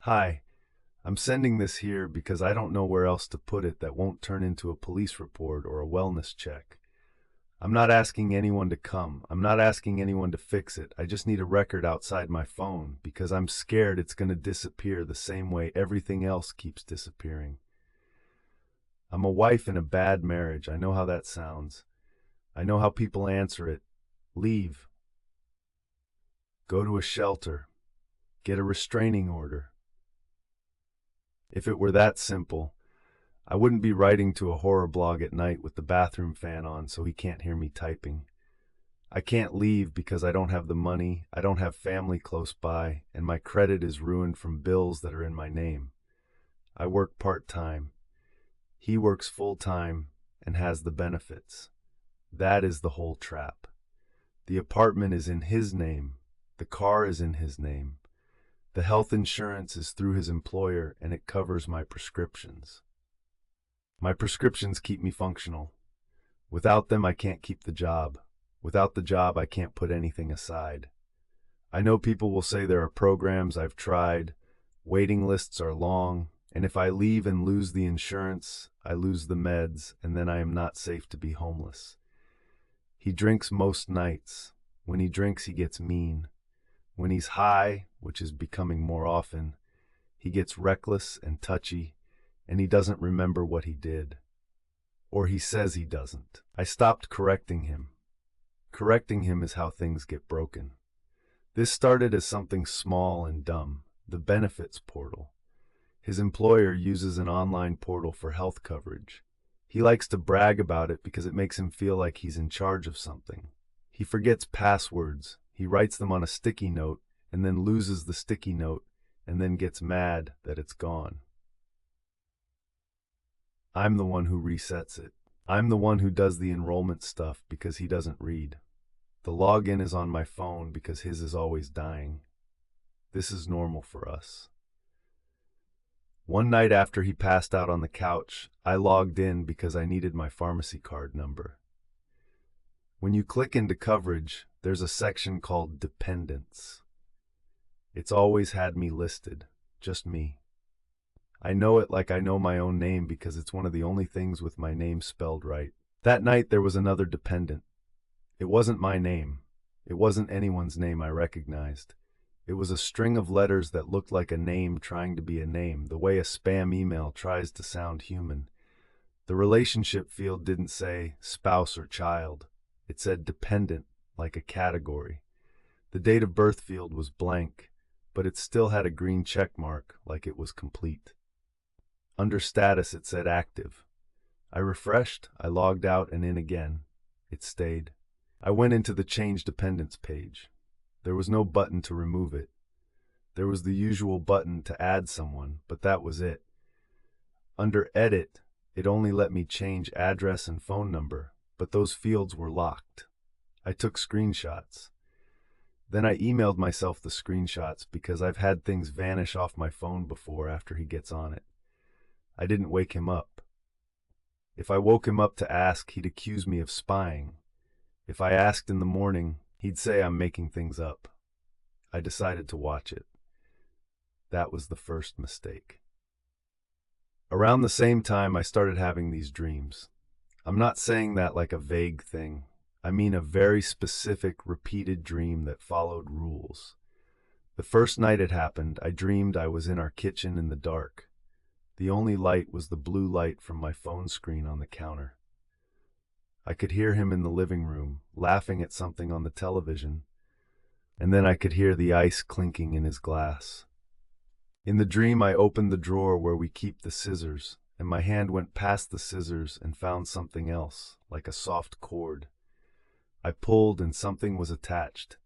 Hi, I'm sending this here because I don't know where else to put it that won't turn into a police report or a wellness check. I'm not asking anyone to come. I'm not asking anyone to fix it. I just need a record outside my phone because I'm scared it's going to disappear the same way everything else keeps disappearing. I'm a wife in a bad marriage. I know how that sounds. I know how people answer it. Leave. Go to a shelter. Get a restraining order. If it were that simple, I wouldn't be writing to a horror blog at night with the bathroom fan on so he can't hear me typing. I can't leave because I don't have the money, I don't have family close by, and my credit is ruined from bills that are in my name. I work part-time. He works full-time and has the benefits. That is the whole trap. The apartment is in his name. The car is in his name. The health insurance is through his employer and it covers my prescriptions. My prescriptions keep me functional. Without them, I can't keep the job. Without the job, I can't put anything aside. I know people will say there are programs I've tried, waiting lists are long, and if I leave and lose the insurance, I lose the meds, and then I am not safe to be homeless. He drinks most nights. When he drinks, he gets mean. When he's high, which is becoming more often, he gets reckless and touchy, and he doesn't remember what he did. Or he says he doesn't. I stopped correcting him. Correcting him is how things get broken. This started as something small and dumb, the benefits portal. His employer uses an online portal for health coverage. He likes to brag about it because it makes him feel like he's in charge of something. He forgets passwords. He writes them on a sticky note and then loses the sticky note and then gets mad that it's gone. I'm the one who resets it. I'm the one who does the enrollment stuff because he doesn't read. The login is on my phone because his is always dying. This is normal for us. One night after he passed out on the couch, I logged in because I needed my pharmacy card number. When you click into coverage, there's a section called Dependents. It's always had me listed, just me. I know it like I know my own name because it's one of the only things with my name spelled right. That night there was another dependent. It wasn't my name. It wasn't anyone's name I recognized. It was a string of letters that looked like a name trying to be a name, the way a spam email tries to sound human. The relationship field didn't say spouse or child. It said dependent, like a category. The date of birth field was blank, but it still had a green check mark, like it was complete. Under status, it said active. I refreshed, I logged out and in again. It stayed. I went into the Change Dependents page. There was no button to remove it. There was the usual button to add someone, but that was it. Under Edit, it only let me change address and phone number, but those fields were locked. I took screenshots. Then I emailed myself the screenshots because I've had things vanish off my phone before after he gets on it. I didn't wake him up. If I woke him up to ask, he'd accuse me of spying. If I asked in the morning, he'd say I'm making things up. I decided to watch it. That was the first mistake. Around the same time, I started having these dreams. I'm not saying that like a vague thing. I mean a very specific, repeated dream that followed rules. The first night it happened, I dreamed I was in our kitchen in the dark. The only light was the blue light from my phone screen on the counter. I could hear him in the living room, laughing at something on the television, and then I could hear the ice clinking in his glass. In the dream, I opened the drawer where we keep the scissors, and my hand went past the scissors and found something else, like a soft cord. I pulled and something was attached.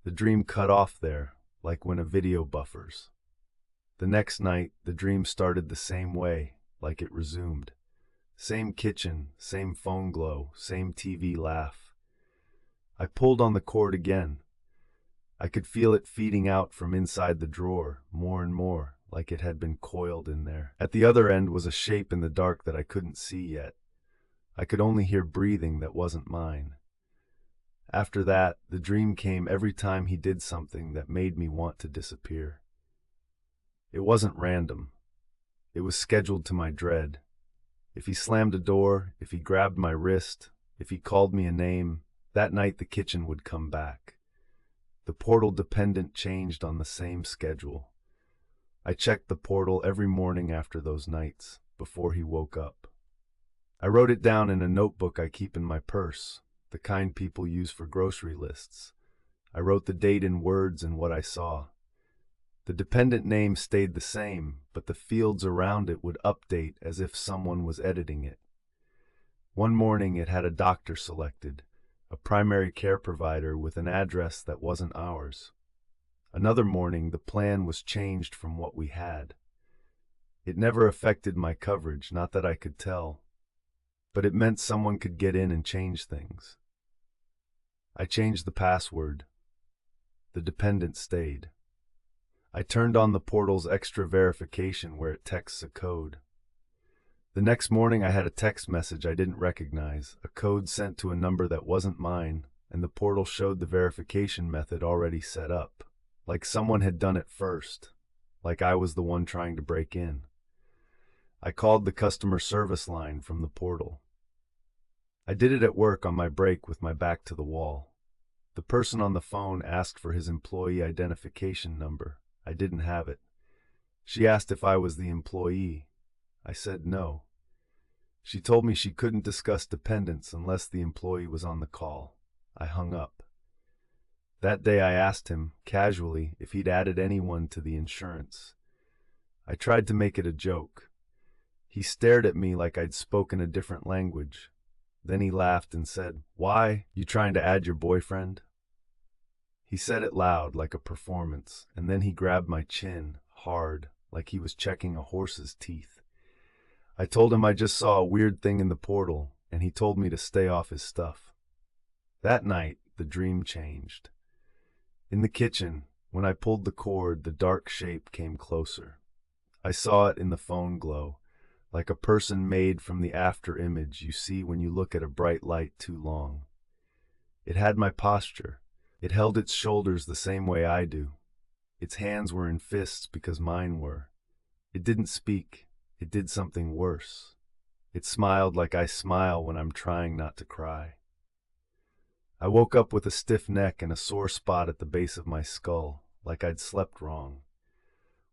The dream cut off there, like when a video buffers. The next night, the dream started the same way, like it resumed. Same kitchen, same phone glow, same TV laugh. I pulled on the cord again. I could feel it feeding out from inside the drawer, more and more, like it had been coiled in there. At the other end was a shape in the dark that I couldn't see yet. I could only hear breathing that wasn't mine. After that, the dream came every time he did something that made me want to disappear. It wasn't random. It was scheduled to my dread. If he slammed a door, if he grabbed my wrist, if he called me a name, that night the kitchen would come back. The portal dependent changed on the same schedule. I checked the portal every morning after those nights, before he woke up. I wrote it down in a notebook I keep in my purse, the kind people use for grocery lists. I wrote the date in words and what I saw. The dependent name stayed the same, but the fields around it would update as if someone was editing it. One morning it had a doctor selected, a primary care provider with an address that wasn't ours. Another morning the plan was changed from what we had. It never affected my coverage, not that I could tell, but it meant someone could get in and change things. I changed the password. The dependent stayed. I turned on the portal's extra verification where it texts a code. The next morning I had a text message I didn't recognize, a code sent to a number that wasn't mine, and the portal showed the verification method already set up, like someone had done it first, like I was the one trying to break in. I called the customer service line from the portal. I did it at work on my break with my back to the wall. The person on the phone asked for his employee identification number. I didn't have it. She asked if I was the employee. I said no. She told me she couldn't discuss dependents unless the employee was on the call. I hung up. That day I asked him, casually, if he'd added anyone to the insurance. I tried to make it a joke. He stared at me like I'd spoken a different language. Then he laughed and said, "Why, you trying to add your boyfriend?" He said it loud, like a performance, and then he grabbed my chin, hard, like he was checking a horse's teeth. I told him I just saw a weird thing in the portal, and he told me to stay off his stuff. That night, the dream changed. In the kitchen, when I pulled the cord, the dark shape came closer. I saw it in the phone glow, like a person made from the after image you see when you look at a bright light too long. It had my posture. It held its shoulders the same way I do. Its hands were in fists because mine were. It didn't speak. It did something worse. It smiled like I smile when I'm trying not to cry. I woke up with a stiff neck and a sore spot at the base of my skull, like I'd slept wrong.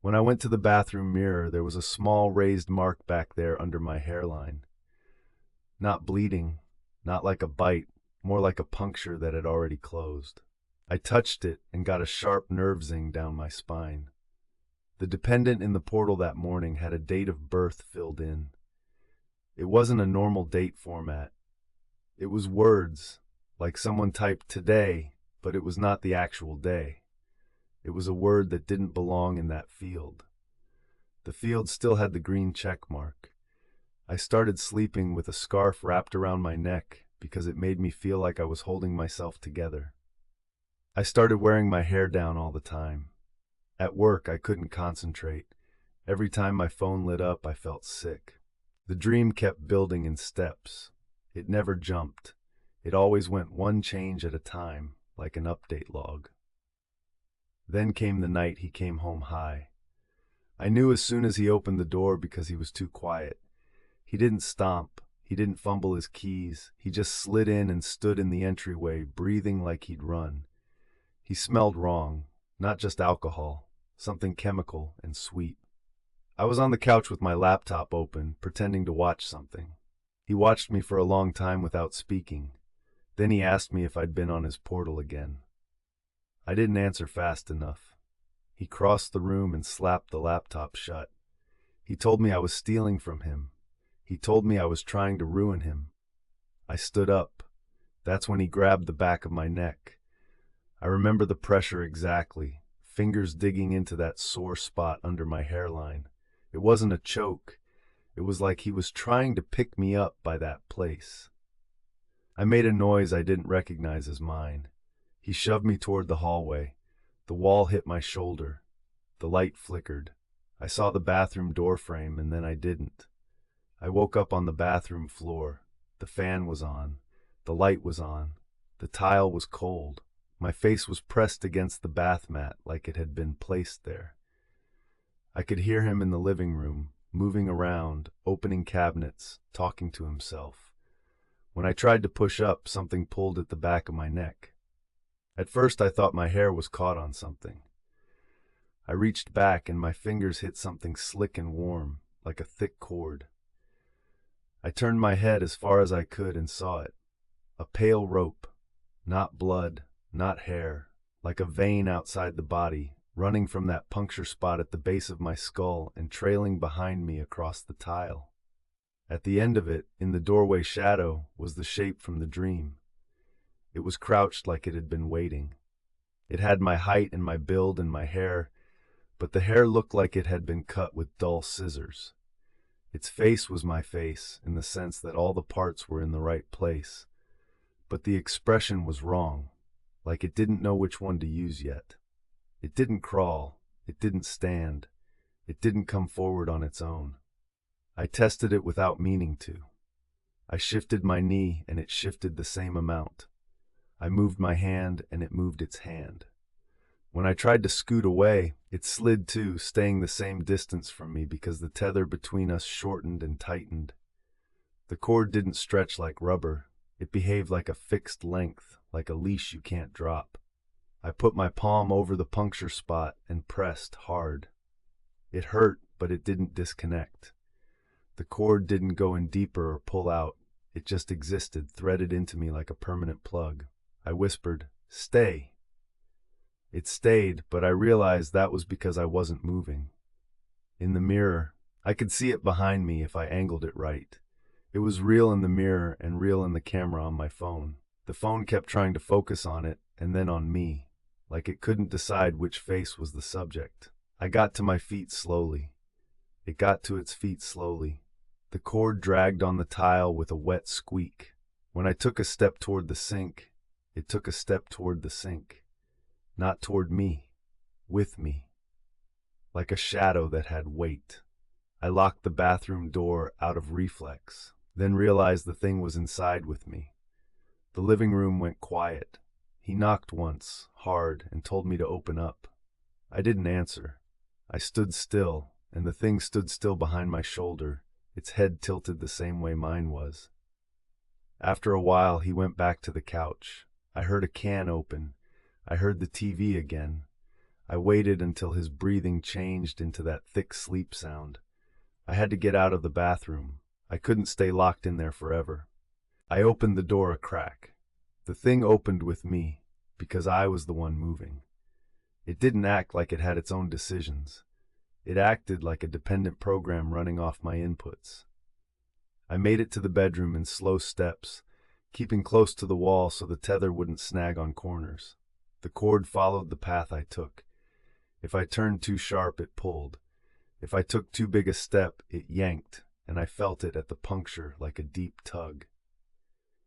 When I went to the bathroom mirror, there was a small raised mark back there under my hairline. Not bleeding, not like a bite, more like a puncture that had already closed. I touched it and got a sharp nerve zing down my spine. The dependent in the portal that morning had a date of birth filled in. It wasn't a normal date format. It was words, like someone typed today, but it was not the actual day. It was a word that didn't belong in that field. The field still had the green check mark. I started sleeping with a scarf wrapped around my neck because it made me feel like I was holding myself together. I started wearing my hair down all the time. At work, I couldn't concentrate. Every time my phone lit up, I felt sick. The dream kept building in steps. It never jumped. It always went one change at a time, like an update log. Then came the night he came home high. I knew as soon as he opened the door because he was too quiet. He didn't stomp. He didn't fumble his keys. He just slid in and stood in the entryway, breathing like he'd run. He smelled wrong, not just alcohol, something chemical and sweet. I was on the couch with my laptop open, pretending to watch something. He watched me for a long time without speaking. Then he asked me if I'd been on his portal again. I didn't answer fast enough. He crossed the room and slapped the laptop shut. He told me I was stealing from him. He told me I was trying to ruin him. I stood up. That's when he grabbed the back of my neck. I remember the pressure exactly, fingers digging into that sore spot under my hairline. It wasn't a choke. It was like he was trying to pick me up by that place. I made a noise I didn't recognize as mine. He shoved me toward the hallway. The wall hit my shoulder. The light flickered. I saw the bathroom door frame, and then I didn't. I woke up on the bathroom floor. The fan was on. The light was on. The tile was cold. My face was pressed against the bath mat like it had been placed there. I could hear him in the living room, moving around, opening cabinets, talking to himself. When I tried to push up, something pulled at the back of my neck. At first I thought my hair was caught on something. I reached back and my fingers hit something slick and warm, like a thick cord. I turned my head as far as I could and saw it. A pale rope, not blood, not hair, like a vein outside the body, running from that puncture spot at the base of my skull and trailing behind me across the tile. At the end of it, in the doorway shadow, was the shape from the dream. It was crouched like it had been waiting. It had my height and my build and my hair, but the hair looked like it had been cut with dull scissors. Its face was my face, in the sense that all the parts were in the right place. But the expression was wrong, like it didn't know which one to use yet. It didn't crawl, it didn't stand, it didn't come forward on its own. I tested it without meaning to. I shifted my knee and it shifted the same amount. I moved my hand and it moved its hand. When I tried to scoot away, it slid too, staying the same distance from me because the tether between us shortened and tightened. The cord didn't stretch like rubber. It behaved like a fixed length, like a leash you can't drop. I put my palm over the puncture spot and pressed hard. It hurt, but it didn't disconnect. The cord didn't go in deeper or pull out. It just existed, threaded into me like a permanent plug. I whispered, "Stay." It stayed, but I realized that was because I wasn't moving. In the mirror, I could see it behind me if I angled it right. It was real in the mirror and real in the camera on my phone. The phone kept trying to focus on it and then on me, like it couldn't decide which face was the subject. I got to my feet slowly. It got to its feet slowly. The cord dragged on the tile with a wet squeak. When I took a step toward the sink, it took a step toward the sink. Not toward me, with me, like a shadow that had weight. I locked the bathroom door out of reflex, then realized the thing was inside with me. The living room went quiet. He knocked once, hard, and told me to open up. I didn't answer. I stood still, and the thing stood still behind my shoulder, its head tilted the same way mine was. After a while, he went back to the couch. I heard a can open. I heard the TV again. I waited until his breathing changed into that thick sleep sound. I had to get out of the bathroom. I couldn't stay locked in there forever. I opened the door a crack. The thing opened with me, because I was the one moving. It didn't act like it had its own decisions. It acted like a dependent program running off my inputs. I made it to the bedroom in slow steps, keeping close to the wall so the tether wouldn't snag on corners. The cord followed the path I took. If I turned too sharp, it pulled. If I took too big a step, it yanked, and I felt it at the puncture like a deep tug.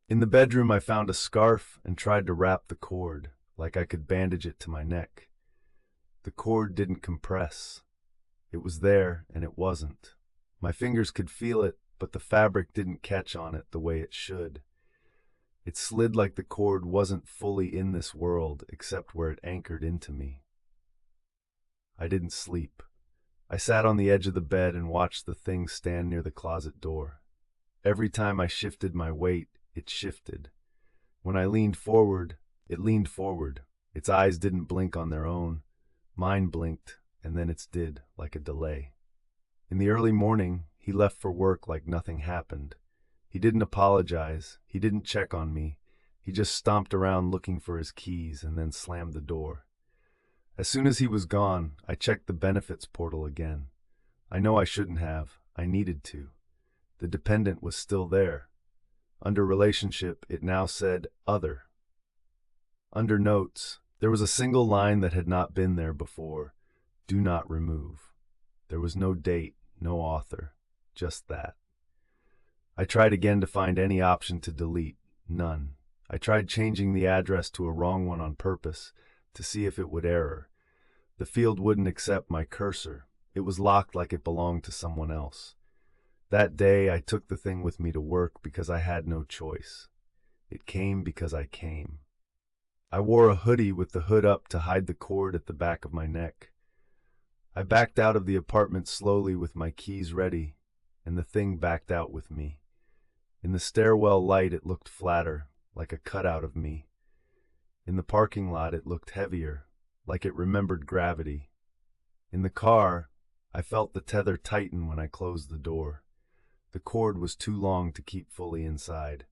In the bedroom, I found a scarf and tried to wrap the cord, like I could bandage it to my neck. The cord didn't compress. It was there, and it wasn't. My fingers could feel it, but the fabric didn't catch on it the way it should. It slid like the cord wasn't fully in this world except where it anchored into me. I didn't sleep. I sat on the edge of the bed and watched the thing stand near the closet door. Every time I shifted my weight, it shifted. When I leaned forward, it leaned forward. Its eyes didn't blink on their own. Mine blinked, and then its did, like a delay. In the early morning, he left for work like nothing happened. He didn't apologize. He didn't check on me. He just stomped around looking for his keys and then slammed the door. As soon as he was gone, I checked the benefits portal again. I know I shouldn't have. I needed to. The dependent was still there. Under relationship, it now said other. Under notes, there was a single line that had not been there before. Do not remove. There was no date, no author, just that. I tried again to find any option to delete. None. I tried changing the address to a wrong one on purpose to see if it would error. The field wouldn't accept my cursor. It was locked like it belonged to someone else. That day, I took the thing with me to work because I had no choice. It came because I came. I wore a hoodie with the hood up to hide the cord at the back of my neck. I backed out of the apartment slowly with my keys ready, and the thing backed out with me. In the stairwell light, it looked flatter, like a cutout of me. In the parking lot, it looked heavier, like it remembered gravity. In the car, I felt the tether tighten when I closed the door. The cord was too long to keep fully inside.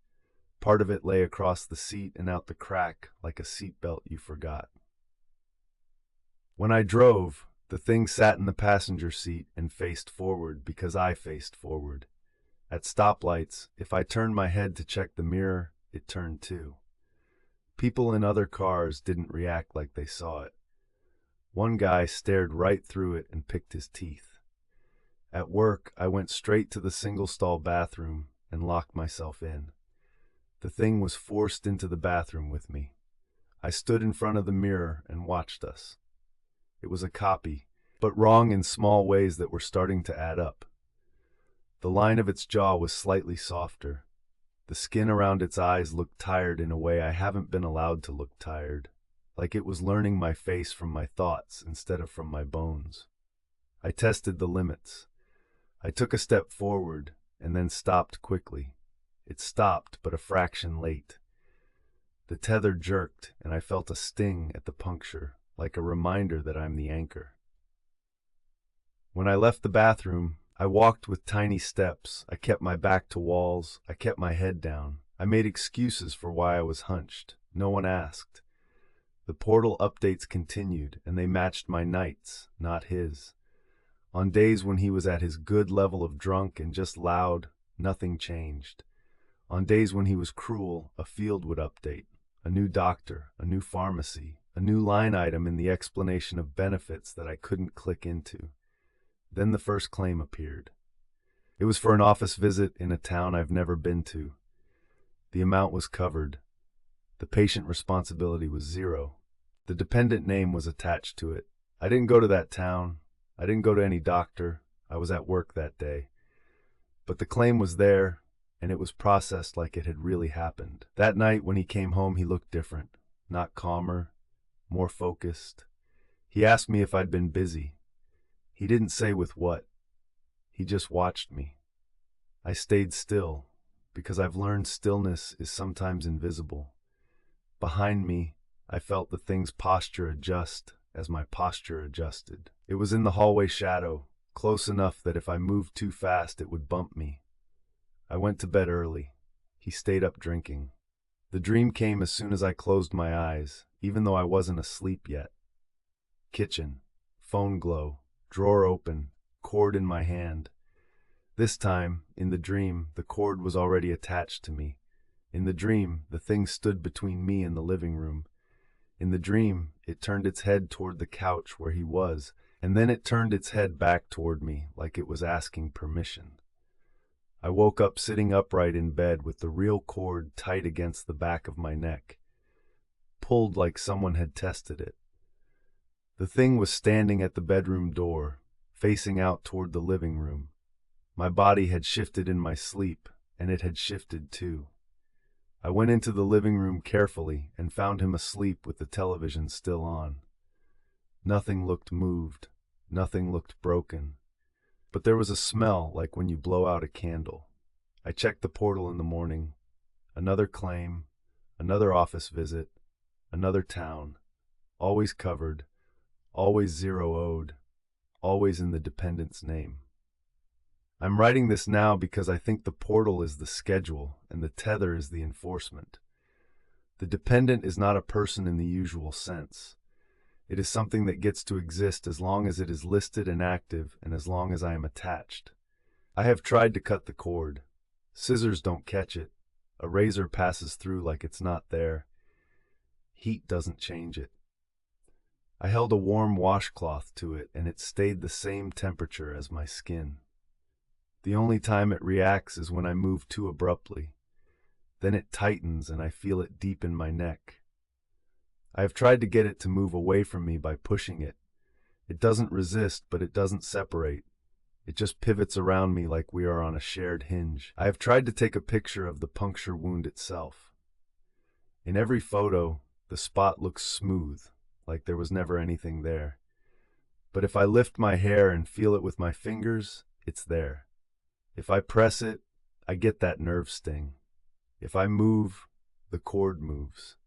Part of it lay across the seat and out the crack like a seatbelt you forgot. When I drove, the thing sat in the passenger seat and faced forward because I faced forward. At stoplights, if I turned my head to check the mirror, it turned too. People in other cars didn't react like they saw it. One guy stared right through it and picked his teeth. At work, I went straight to the single-stall bathroom and locked myself in. The thing was forced into the bathroom with me. I stood in front of the mirror and watched us. It was a copy, but wrong in small ways that were starting to add up. The line of its jaw was slightly softer. The skin around its eyes looked tired in a way I haven't been allowed to look tired, like it was learning my face from my thoughts instead of from my bones. I tested the limits. I took a step forward and then stopped quickly. It stopped, but a fraction late. The tether jerked, and I felt a sting at the puncture, like a reminder that I'm the anchor. When I left the bathroom, I walked with tiny steps. I kept my back to walls. I kept my head down. I made excuses for why I was hunched. No one asked. The portal updates continued, and they matched my nights, not his. On days when he was at his good level of drunk and just loud, nothing changed. On days when he was cruel, a field would update. A new doctor, a new pharmacy, a new line item in the explanation of benefits that I couldn't click into. Then the first claim appeared. It was for an office visit in a town I've never been to. The amount was covered. The patient responsibility was zero. The dependent name was attached to it. I didn't go to that town. I didn't go to any doctor. I was at work that day. But the claim was there, and it was processed like it had really happened. That night when he came home, he looked different. Not calmer, more focused. He asked me if I'd been busy. He didn't say with what. He just watched me. I stayed still, because I've learned stillness is sometimes invisible. Behind me, I felt the thing's posture adjust as my posture adjusted. It was in the hallway shadow, close enough that if I moved too fast, it would bump me. I went to bed early. He stayed up drinking. The dream came as soon as I closed my eyes, even though I wasn't asleep yet. Kitchen, phone glow, drawer open, cord in my hand. This time, in the dream, the cord was already attached to me. In the dream, the thing stood between me and the living room. In the dream, it turned its head toward the couch where he was, and then it turned its head back toward me like it was asking permission. I woke up sitting upright in bed with the real cord tight against the back of my neck, pulled like someone had tested it. The thing was standing at the bedroom door, facing out toward the living room. My body had shifted in my sleep, and it had shifted too. I went into the living room carefully and found him asleep with the television still on. Nothing looked moved, nothing looked broken. But there was a smell like when you blow out a candle. I checked the portal in the morning. Another claim, another office visit, another town. Always covered, always zero owed, always in the dependent's name. I'm writing this now because I think the portal is the schedule and the tether is the enforcement. The dependent is not a person in the usual sense. It is something that gets to exist as long as it is listed and active and as long as I am attached. I have tried to cut the cord. Scissors don't catch it. A razor passes through like it's not there. Heat doesn't change it. I held a warm washcloth to it and it stayed the same temperature as my skin. The only time it reacts is when I move too abruptly. Then it tightens and I feel it deep in my neck. I have tried to get it to move away from me by pushing it. It doesn't resist, but it doesn't separate. It just pivots around me like we are on a shared hinge. I have tried to take a picture of the puncture wound itself. In every photo, the spot looks smooth, like there was never anything there. But if I lift my hair and feel it with my fingers, it's there. If I press it, I get that nerve sting. If I move, the cord moves.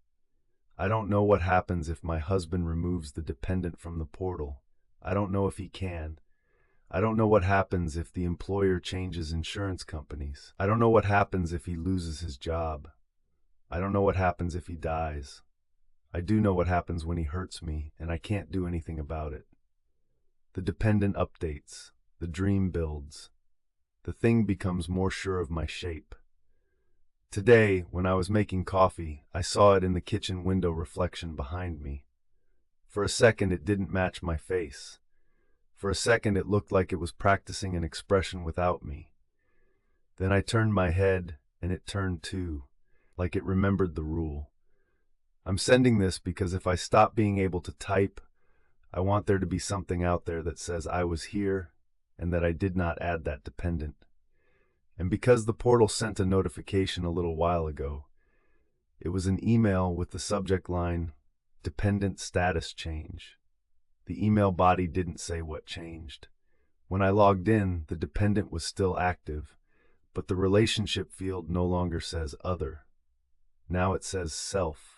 I don't know what happens if my husband removes the dependent from the portal. I don't know if he can. I don't know what happens if the employer changes insurance companies. I don't know what happens if he loses his job. I don't know what happens if he dies. I do know what happens when he hurts me, and I can't do anything about it. The dependent updates. The dream builds. The thing becomes more sure of my shape. Today, when I was making coffee, I saw it in the kitchen window reflection behind me. For a second, it didn't match my face. For a second, it looked like it was practicing an expression without me. Then I turned my head, and it turned too, like it remembered the rule. I'm sending this because if I stop being able to type, I want there to be something out there that says I was here and that I did not add that dependent. And because the portal sent a notification a little while ago, it was an email with the subject line, Dependent Status Change. The email body didn't say what changed. When I logged in, the dependent was still active, but the relationship field no longer says other. Now it says self.